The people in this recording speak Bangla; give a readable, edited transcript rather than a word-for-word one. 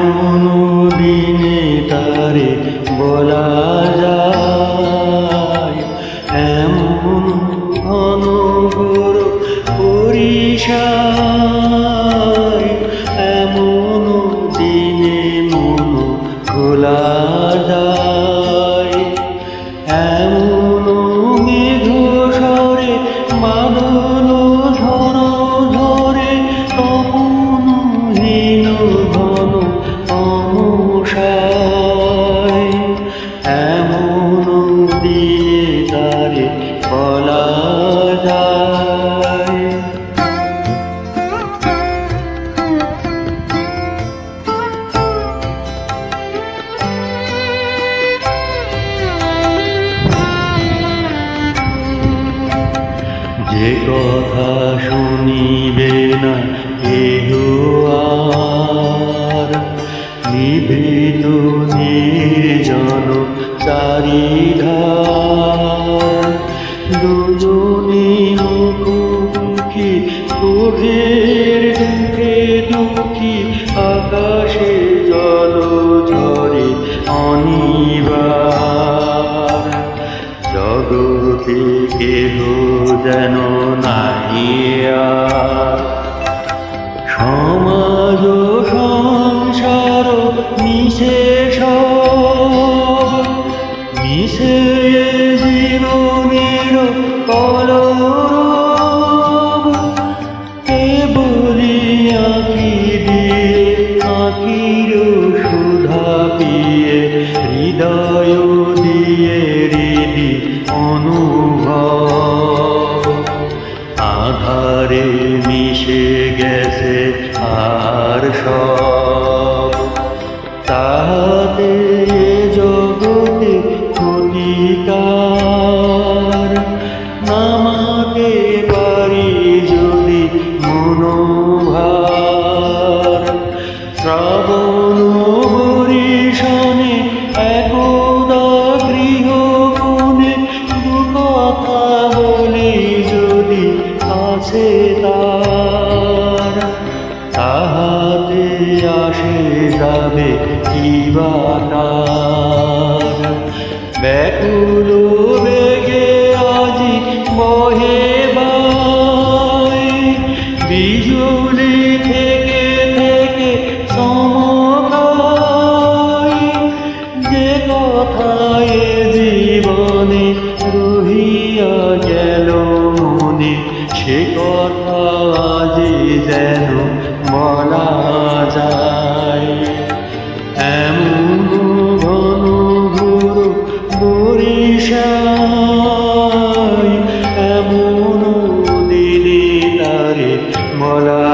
এমন দিনে তারে বলা যায়, এমন ঘন ঘোর পরিশায়, এমন দিনে মন খোলা যায়, এমন মেঘ স্বরে বাদল ঝড় ঝরে, তপন হীন ঘন তমসায়, এমন দিনে তারে বলা যায়। যে কথা শুনিবে না কেহ আর, নিভৃত নির্জন চারিধার, দুজনে মুখোমুখি গভীর দুঃখে দুঃখী, আকাশে জল ঝরে অনিবার, জগতে কেহ যেন নাই আর, সমাজ সংসার মিশে সব, মিশে জীবনের কলরব, কেবলি আঁখি দিয়ে আঁখির সুধা পিয়ে, হৃদয় দিয়ে হৃদি অনুভব, আধারে মিশে গেছে আর সব, তাহাতে জগতে ক্ষতিকার, নামাতে পারি যদি মনোভার, শ্রাবণ বরিশনে একদা গৃহ কোণে, দুকথা বলি যদি আছে তার, তাহাতে আসে যাবে কিবা তার, ব্যাকুল বেগে আজি বহে বাই, বিজুলি থেকে থেকে চমকাই, যে কথায় জীবনে রহিয়া গেল মনে, সে কথা আজি যেন বলা যায়, এমন ঘন ঘোর বরিশায়, এমন দিনে তারে বলা